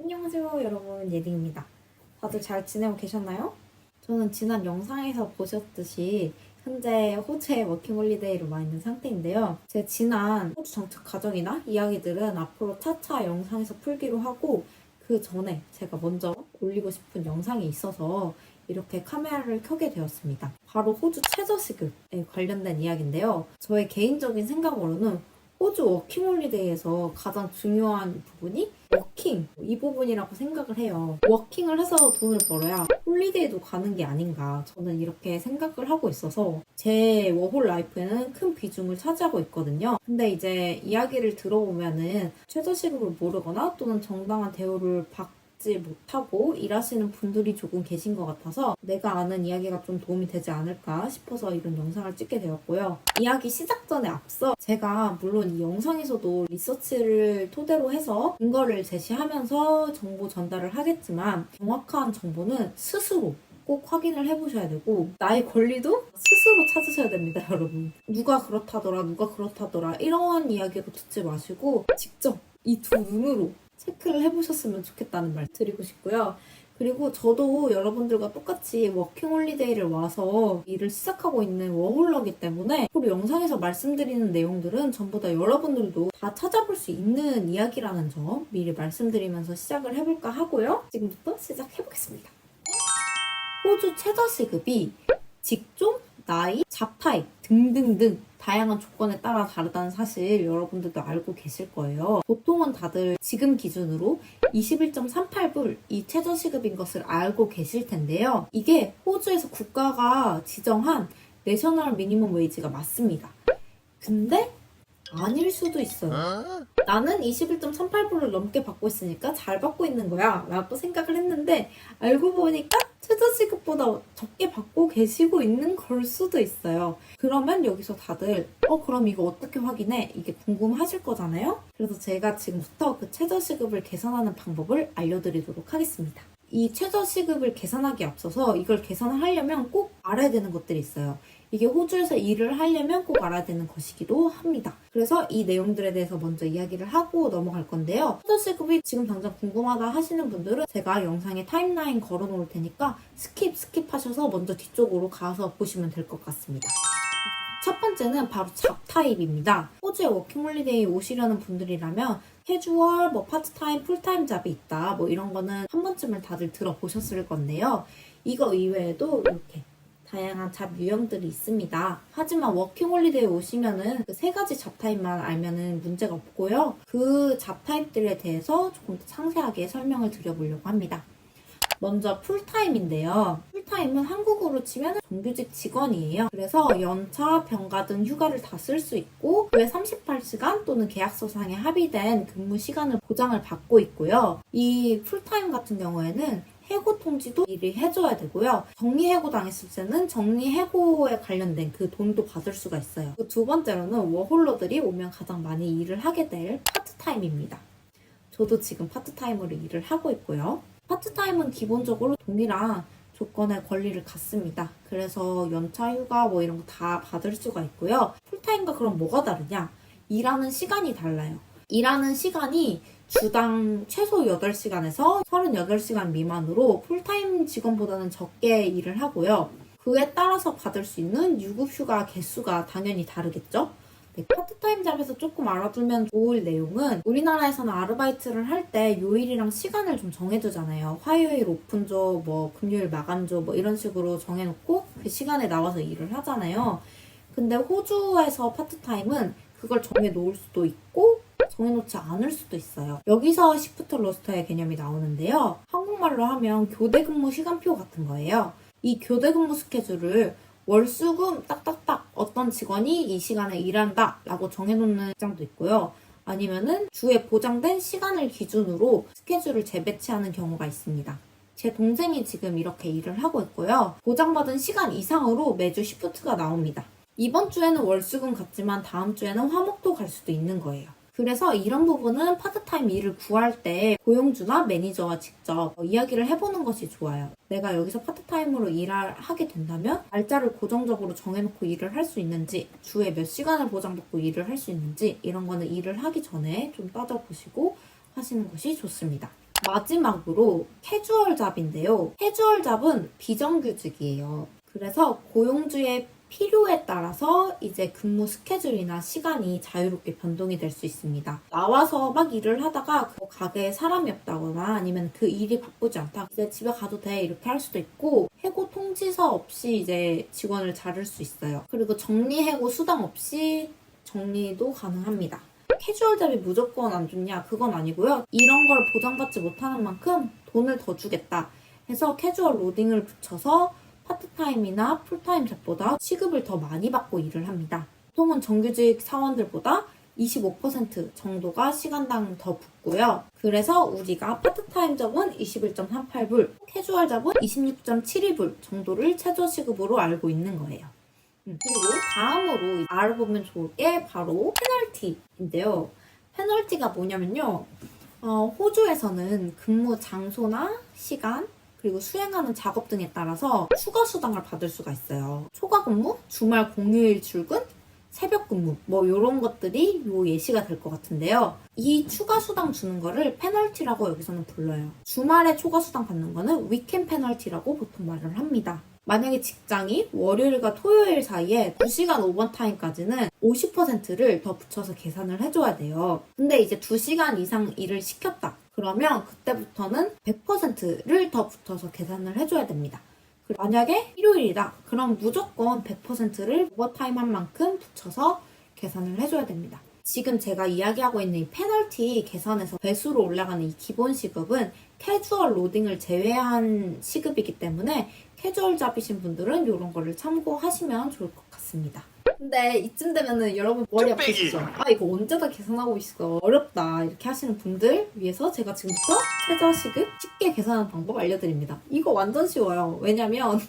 안녕하세요 여러분, 예딩입니다. 다들 잘 지내고 계셨나요? 저는 지난 영상에서 보셨듯이 현재 호주에 워킹홀리데이로 와 있는 상태인데요. 제 지난 호주 정착 과정이나 이야기들은 앞으로 차차 영상에서 풀기로 하고, 그 전에 제가 먼저 올리고 싶은 영상이 있어서 이렇게 카메라를 켜게 되었습니다. 바로 호주 최저시급에 관련된 이야기인데요. 저의 개인적인 생각으로는 호주 워킹홀리데이에서 가장 중요한 부분이 워킹, 이 부분이라고 생각을 해요. 워킹을 해서 돈을 벌어야 홀리데이도 가는 게 아닌가, 저는 이렇게 생각을 하고 있어서 제 워홀 라이프에는 큰 비중을 차지하고 있거든요. 근데 이제 이야기를 들어보면은 최저시급을 모르거나 또는 정당한 대우를 받지 못하고 일하시는 분들이 조금 계신 것 같아서 내가 아는 이야기가 좀 도움이 되지 않을까 싶어서 이런 영상을 찍게 되었고요. 이야기 시작 전에 앞서 제가 물론 이 영상에서도 리서치를 토대로 해서 근거를 제시하면서 정보 전달을 하겠지만, 정확한 정보는 스스로 꼭 확인을 해보셔야 되고, 나의 권리도 스스로 찾으셔야 됩니다, 여러분. 누가 그렇다더라 이런 이야기로 듣지 마시고 직접 이 두 눈으로 체크를 해보셨으면 좋겠다는 말 드리고 싶고요. 그리고 저도 여러분들과 똑같이 워킹홀리데이를 와서 일을 시작하고 있는 워홀러기 때문에 앞으로 영상에서 말씀드리는 내용들은 전부 다 여러분들도 다 찾아볼 수 있는 이야기라는 점 미리 말씀드리면서 시작을 해볼까 하고요. 지금부터 시작해보겠습니다. 호주 최저시급이 직종, 나이, 잡타입 등등등 다양한 조건에 따라 다르다는 사실 여러분들도 알고 계실 거예요. 보통은 다들 지금 기준으로 21.38불 이 최저시급인 것을 알고 계실 텐데요. 이게 호주에서 국가가 지정한 내셔널 미니멈 웨이지가 맞습니다. 근데 아닐 수도 있어요. 나는 21.38불을 넘게 받고 있으니까 잘 받고 있는 거야 라고 생각을 했는데, 알고 보니까 최저시급보다 적게 받고 계시고 있는 걸 수도 있어요. 그러면 여기서 다들 그럼 이거 어떻게 확인해? 이게 궁금하실 거잖아요. 그래서 제가 지금부터 그 최저시급을 계산하는 방법을 알려드리도록 하겠습니다. 이 최저시급을 계산하기에 앞서서 이걸 계산하려면 꼭 알아야 되는 것들이 있어요. 이게 호주에서 일을 하려면 꼭 알아야 되는 것이기도 합니다. 그래서 이 내용들에 대해서 먼저 이야기를 하고 넘어갈 건데요. 최저시급이 지금 당장 궁금하다 하시는 분들은 제가 영상에 타임라인 걸어 놓을 테니까 스킵하셔서 먼저 뒤쪽으로 가서 보시면 될 것 같습니다. 첫 번째는 바로 잡타입입니다. 호주에 워킹홀리데이 오시려는 분들이라면 캐주얼, 파트타임, 풀타임 잡이 있다, 이런 거는 한 번쯤은 다들 들어보셨을 건데요. 이거 이외에도 이렇게 다양한 잡 유형들이 있습니다. 하지만 워킹홀리데이에 오시면은 그 세 가지 잡타입만 알면은 문제가 없고요. 그 잡타입들에 대해서 조금 더 상세하게 설명을 드려보려고 합니다. 먼저 풀타임인데요. 풀타임은 한국으로 치면 정규직 직원이에요. 그래서 연차, 병가 등 휴가를 다 쓸 수 있고 그 외 38시간 또는 계약서상에 합의된 근무 시간을 보장을 받고 있고요. 이 풀타임 같은 경우에는 해고 통지도 미리 해줘야 되고요. 정리해고 당했을 때는 정리해고에 관련된 그 돈도 받을 수가 있어요. 그 두 번째로는 워홀러들이 오면 가장 많이 일을 하게 될 파트타임입니다. 저도 지금 파트타임으로 일을 하고 있고요. 파트타임은 기본적으로 동일한 조건의 권리를 갖습니다. 그래서 연차, 휴가 이런 거 다 받을 수가 있고요. 풀타임과 그럼 뭐가 다르냐? 일하는 시간이 달라요. 일하는 시간이 주당 최소 8시간에서 38시간 미만으로 풀타임 직원보다는 적게 일을 하고요. 그에 따라서 받을 수 있는 유급휴가 개수가 당연히 다르겠죠? 네, 파트타임 잡에서 조금 알아두면 좋을 내용은, 우리나라에서는 아르바이트를 할 때 요일이랑 시간을 좀 정해두잖아요. 화요일 오픈조, 금요일 마감조 이런 식으로 정해놓고 그 시간에 나와서 일을 하잖아요. 근데 호주에서 파트타임은 그걸 정해놓을 수도 있고 정해놓지 않을 수도 있어요. 여기서 시프트 로스터의 개념이 나오는데요. 한국말로 하면 교대근무 시간표 같은 거예요. 이 교대근무 스케줄을 월수금 딱딱딱 어떤 직원이 이 시간에 일한다 라고 정해놓는 직장도 있고요. 아니면은 주에 보장된 시간을 기준으로 스케줄을 재배치하는 경우가 있습니다. 제 동생이 지금 이렇게 일을 하고 있고요. 보장받은 시간 이상으로 매주 시프트가 나옵니다. 이번 주에는 월수금 같지만 다음 주에는 화목도 갈 수도 있는 거예요. 그래서 이런 부분은 파트타임 일을 구할 때 고용주나 매니저와 직접 이야기를 해보는 것이 좋아요. 내가 여기서 파트타임으로 일을 하게 된다면 날짜를 고정적으로 정해놓고 일을 할 수 있는지, 주에 몇 시간을 보장받고 일을 할 수 있는지, 이런 거는 일을 하기 전에 좀 따져보시고 하시는 것이 좋습니다. 마지막으로 캐주얼 잡인데요. 캐주얼 잡은 비정규직이에요. 그래서 고용주의 필요에 따라서 이제 근무 스케줄이나 시간이 자유롭게 변동이 될 수 있습니다. 나와서 막 일을 하다가 그 가게에 사람이 없다거나 아니면 그 일이 바쁘지 않다. 이제 집에 가도 돼 이렇게 할 수도 있고 해고 통지서 없이 이제 직원을 자를 수 있어요. 그리고 정리해고 수당 없이 정리도 가능합니다. 캐주얼 잡이 무조건 안 좋냐? 그건 아니고요. 이런 걸 보장받지 못하는 만큼 돈을 더 주겠다 해서 캐주얼 로딩을 붙여서 파트타임이나 풀타임 잡보다 시급을 더 많이 받고 일을 합니다. 보통은 정규직 사원들보다 25% 정도가 시간당 더 붙고요. 그래서 우리가 파트타임 잡은 21.38불, 캐주얼 잡은 26.72불 정도를 최저시급으로 알고 있는 거예요. 그리고 다음으로 알아보면 좋을 게 바로 페널티인데요. 페널티가 뭐냐면요. 호주에서는 근무 장소나 시간, 그리고 수행하는 작업 등에 따라서 추가 수당을 받을 수가 있어요. 초과 근무, 주말 공휴일 출근, 새벽 근무 뭐 이런 것들이 요 예시가 될 것 같은데요. 이 추가 수당 주는 거를 페널티라고 여기서는 불러요. 주말에 초과 수당 받는 거는 위켄 페널티라고 보통 말을 합니다. 만약에 직장이 월요일과 토요일 사이에 2시간 오버타임까지는 50%를 더 붙여서 계산을 해줘야 돼요. 근데 이제 2시간 이상 일을 시켰다. 그러면 그때부터는 100%를 더 붙여서 계산을 해줘야 됩니다. 만약에 일요일이다. 그럼 무조건 100%를 오버타임 한 만큼 붙여서 계산을 해줘야 됩니다. 지금 제가 이야기하고 있는 이 페널티 계산에서 배수로 올라가는 이 기본 시급은 캐주얼 로딩을 제외한 시급이기 때문에 캐주얼 잡이신 분들은 이런 거를 참고하시면 좋을 것 같습니다. 근데 이쯤 되면은 여러분 머리 아프시죠? 아 이거 언제 다 계산하고 있어 어렵다 이렇게 하시는 분들 위해서 제가 지금부터 최저시급 쉽게 계산하는 방법 알려드립니다. 이거 완전 쉬워요. 왜냐면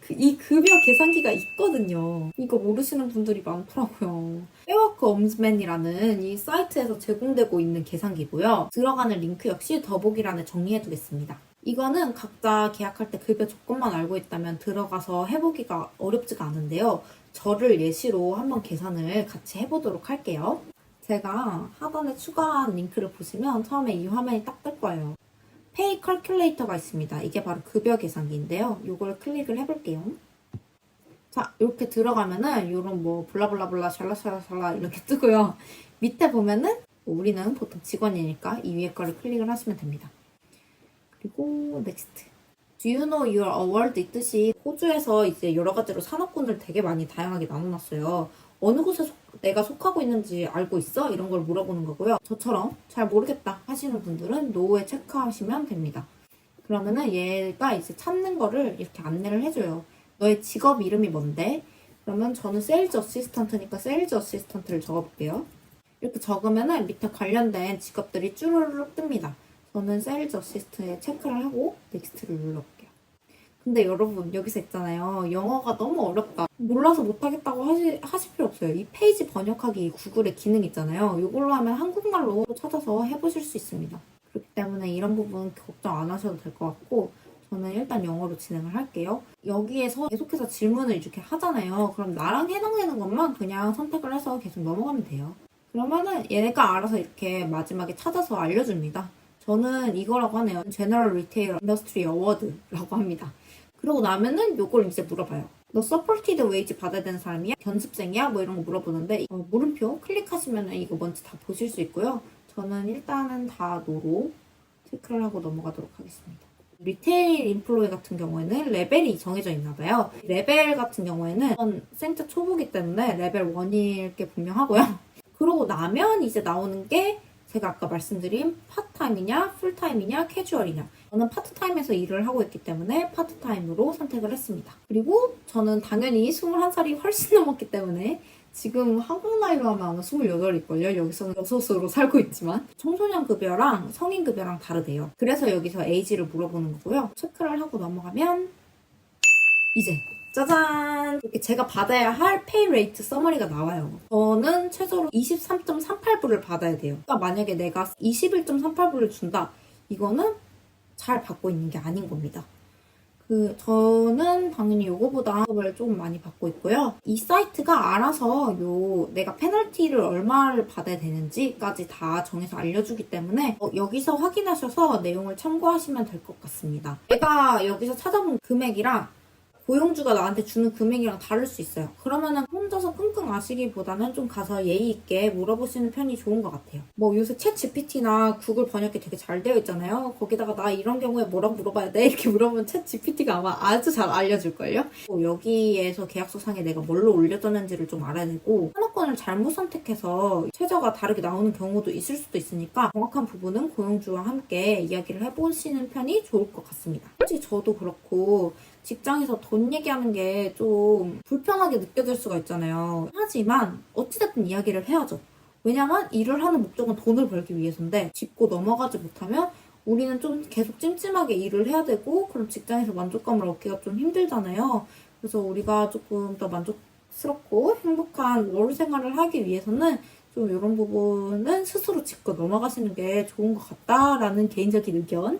이 급여 계산기가 있거든요. 이거 모르시는 분들이 많더라고요. 페이워크 엄즈맨이라는 이 사이트에서 제공되고 있는 계산기고요. 들어가는 링크 역시 더보기란에 정리해두겠습니다. 이거는 각자 계약할 때 급여 조건만 알고 있다면 들어가서 해보기가 어렵지가 않은데요. 저를 예시로 한번 계산을 같이 해보도록 할게요. 제가 하단에 추가한 링크를 보시면 처음에 이 화면이 딱 뜰 거예요. 페이 컬큘레이터가 있습니다. 이게 바로 급여 계산기인데요. 이걸 클릭을 해볼게요. 자, 이렇게 들어가면은 이런 뭐 블라블라블라 샬라샬라샬라 이렇게 뜨고요. 밑에 보면은 우리는 보통 직원이니까 이 위에 거를 클릭을 하시면 됩니다. 그리고 넥스트. Do you know your award? 이 뜻이 호주에서 이제 여러 가지로 산업군을 되게 많이 다양하게 나눠놨어요. 어느 곳에 내가 속하고 있는지 알고 있어? 이런 걸 물어보는 거고요. 저처럼 잘 모르겠다 하시는 분들은 No에 체크하시면 됩니다. 그러면은 얘가 이제 찾는 거를 이렇게 안내를 해줘요. 너의 직업 이름이 뭔데? 그러면 저는 세일즈 어시스턴트니까 세일즈 어시스턴트를 적어볼게요. 이렇게 적으면은 밑에 관련된 직업들이 쭈루루룩 뜰니다. 저는 세일즈 어시스트에 체크를 하고 넥스트를 눌러볼게요. 근데 여러분 여기서 있잖아요. 영어가 너무 어렵다. 몰라서 못하겠다고 하실 필요 없어요. 이 페이지 번역하기 구글의 기능 있잖아요. 이걸로 하면 한국말로 찾아서 해보실 수 있습니다. 그렇기 때문에 이런 부분 걱정 안 하셔도 될 것 같고 저는 일단 영어로 진행을 할게요. 여기에서 계속해서 질문을 이렇게 하잖아요. 그럼 나랑 해당되는 것만 그냥 선택을 해서 계속 넘어가면 돼요. 그러면은 얘가 알아서 이렇게 마지막에 찾아서 알려줍니다. 저는 이거라고 하네요. General Retail Industry Award라고 합니다. 그러고 나면은 요걸 이제 물어봐요. 너 서포티드 웨이지 받아야 되는 사람이야? 견습생이야? 뭐 이런 거 물어보는데 물음표 클릭하시면 이거 뭔지 다 보실 수 있고요. 저는 일단은 다 노로 체크를 하고 넘어가도록 하겠습니다. 리테일 인플로이 같은 경우에는 레벨이 정해져 있나 봐요. 레벨 같은 경우에는 생체 초보기 때문에 레벨 1일 게 분명하고요. 그러고 나면 이제 나오는 게 제가 아까 말씀드린 파트타임이냐, 풀타임이냐, 캐주얼이냐. 저는 파트타임에서 일을 하고 있기 때문에 파트타임으로 선택을 했습니다. 그리고 저는 당연히 21살이 훨씬 넘었기 때문에 지금 한국 나이로 하면 아마 28일걸요. 여기서는 여섯으로 살고 있지만 청소년 급여랑 성인 급여랑 다르대요. 그래서 여기서 에이지를 물어보는 거고요. 체크를 하고 넘어가면 이제 짜잔! 이렇게 제가 받아야 할 페이 레이트 서머리가 나와요. 저는 최저로 23.38불을 받아야 돼요. 그러니까 만약에 내가 21.38불을 준다. 이거는 잘 받고 있는 게 아닌 겁니다. 저는 당연히 요거보다 을 조금 많이 받고 있고요. 이 사이트가 알아서 내가 페널티를 얼마를 받아야 되는지까지 다 정해서 알려주기 때문에 여기서 확인하셔서 내용을 참고하시면 될 것 같습니다. 내가 여기서 찾아본 금액이랑 고용주가 나한테 주는 금액이랑 다를 수 있어요. 그러면은 혼자서 끙끙 앓시기보다는 좀 가서 예의 있게 물어보시는 편이 좋은 것 같아요. 요새 챗 GPT나 구글 번역기 되게 잘 되어 있잖아요. 거기다가 나 이런 경우에 뭐라고 물어봐야 돼? 이렇게 물어보면 챗 GPT가 아마 아주 잘 알려줄걸요? 여기에서 계약서상에 내가 뭘로 올려줬는지를 좀 알아야 되고, 하나권을 잘못 선택해서 최저가 다르게 나오는 경우도 있을 수도 있으니까 정확한 부분은 고용주와 함께 이야기를 해보시는 편이 좋을 것 같습니다. 솔직히 저도 그렇고 직장에서 돈 얘기하는 게 좀 불편하게 느껴질 수가 있잖아요. 하지만 어찌됐든 이야기를 해야죠. 왜냐면 일을 하는 목적은 돈을 벌기 위해서인데 짚고 넘어가지 못하면 우리는 좀 계속 찜찜하게 일을 해야 되고 그럼 직장에서 만족감을 얻기가 좀 힘들잖아요. 그래서 우리가 조금 더 만족스럽고 행복한 월 생활을 하기 위해서는 좀 이런 부분은 스스로 짚고 넘어가시는 게 좋은 것 같다라는 개인적인 의견을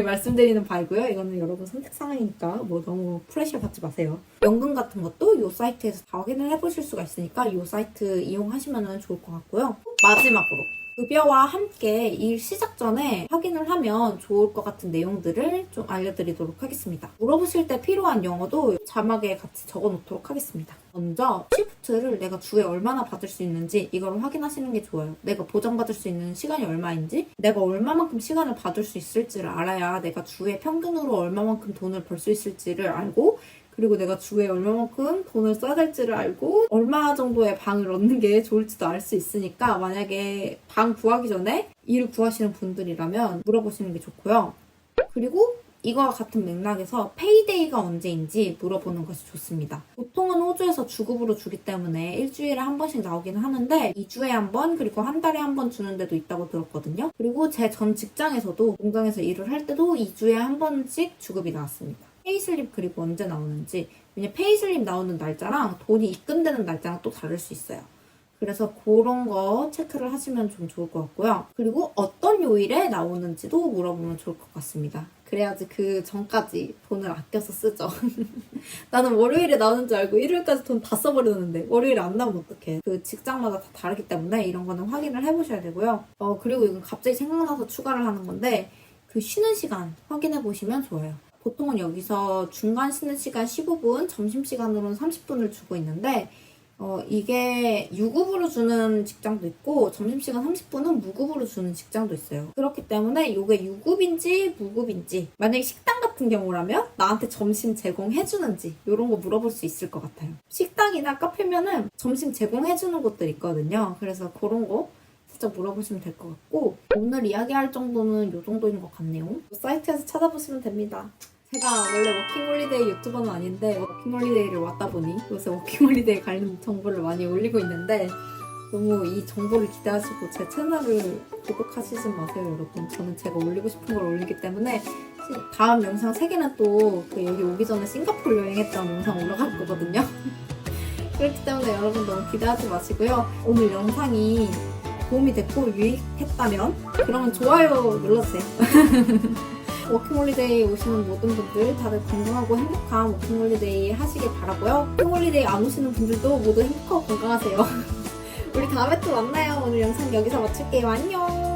말씀드리는 바이고요. 이거는 여러분 선택사항이니까 너무 프레셔 받지 마세요. 연금 같은 것도 이 사이트에서 다 확인을 해보실 수가 있으니까 이 사이트 이용하시면 좋을 것 같고요. 마지막으로 급여와 함께 일 시작 전에 확인을 하면 좋을 것 같은 내용들을 좀 알려드리도록 하겠습니다. 물어보실 때 필요한 영어도 자막에 같이 적어놓도록 하겠습니다. 먼저 시프트를 내가 주에 얼마나 받을 수 있는지 이걸 확인하시는 게 좋아요. 내가 보장받을 수 있는 시간이 얼마인지, 내가 얼마만큼 시간을 받을 수 있을지를 알아야 내가 주에 평균으로 얼마만큼 돈을 벌 수 있을지를 알고, 그리고 내가 주에 얼마만큼 돈을 써야 될지를 알고 얼마 정도의 방을 얻는 게 좋을지도 알 수 있으니까 만약에 방 구하기 전에 일을 구하시는 분들이라면 물어보시는 게 좋고요. 그리고 이거와 같은 맥락에서 페이데이가 언제인지 물어보는 것이 좋습니다. 보통은 호주에서 주급으로 주기 때문에 일주일에 한 번씩 나오기는 하는데 2주에 한 번, 그리고 한 달에 한 번 주는 데도 있다고 들었거든요. 그리고 제 전 직장에서도 공장에서 일을 할 때도 2주에 한 번씩 주급이 나왔습니다. 페이슬립 그리고 언제 나오는지, 왜냐면 페이슬립 나오는 날짜랑 돈이 입금되는 날짜랑 또 다를 수 있어요. 그래서 그런 거 체크를 하시면 좀 좋을 것 같고요. 그리고 어떤 요일에 나오는지도 물어보면 좋을 것 같습니다. 그래야지 그 전까지 돈을 아껴서 쓰죠. 나는 월요일에 나오는 줄 알고 일요일까지 돈 다 써버렸는데 월요일에 안 나오면 어떡해. 그 직장마다 다 다르기 때문에 이런 거는 확인을 해보셔야 되고요. 그리고 이건 갑자기 생각나서 추가를 하는 건데 그 쉬는 시간 확인해 보시면 좋아요. 보통은 여기서 중간 쉬는 시간 15분, 점심시간으로는 30분을 주고 있는데 이게 유급으로 주는 직장도 있고 점심시간 30분은 무급으로 주는 직장도 있어요. 그렇기 때문에 이게 유급인지 무급인지, 만약에 식당 같은 경우라면 나한테 점심 제공해주는지 이런 거 물어볼 수 있을 것 같아요. 식당이나 카페면은 점심 제공해주는 곳들 있거든요. 그래서 그런 거 살짝 물어보시면 될 것 같고, 오늘 이야기할 정도는 이 정도인 것 같네요. 사이트에서 찾아보시면 됩니다. 제가 원래 워킹홀리데이 유튜버는 아닌데 워킹홀리데이를 왔다 보니 요새 워킹홀리데이 관련 정보를 많이 올리고 있는데 너무 이 정보를 기대하시고 제 채널을 구독하시지 마세요, 여러분. 저는 제가 올리고 싶은 걸 올리기 때문에 다음 영상 3개는 또 여기 오기 전에 싱가포르 여행했던 영상 올라갈 거거든요. 그렇기 때문에 여러분 너무 기대하지 마시고요. 오늘 영상이 도움이 됐고 유익했다면 그러면 좋아요 눌러주세요. 워킹홀리데이 오시는 모든 분들 다들 건강하고 행복한 워킹홀리데이 하시길 바라고요. 워킹홀리데이 안 오시는 분들도 모두 행복하고 건강하세요. 우리 다음에 또 만나요. 오늘 영상 여기서 마칠게요. 안녕.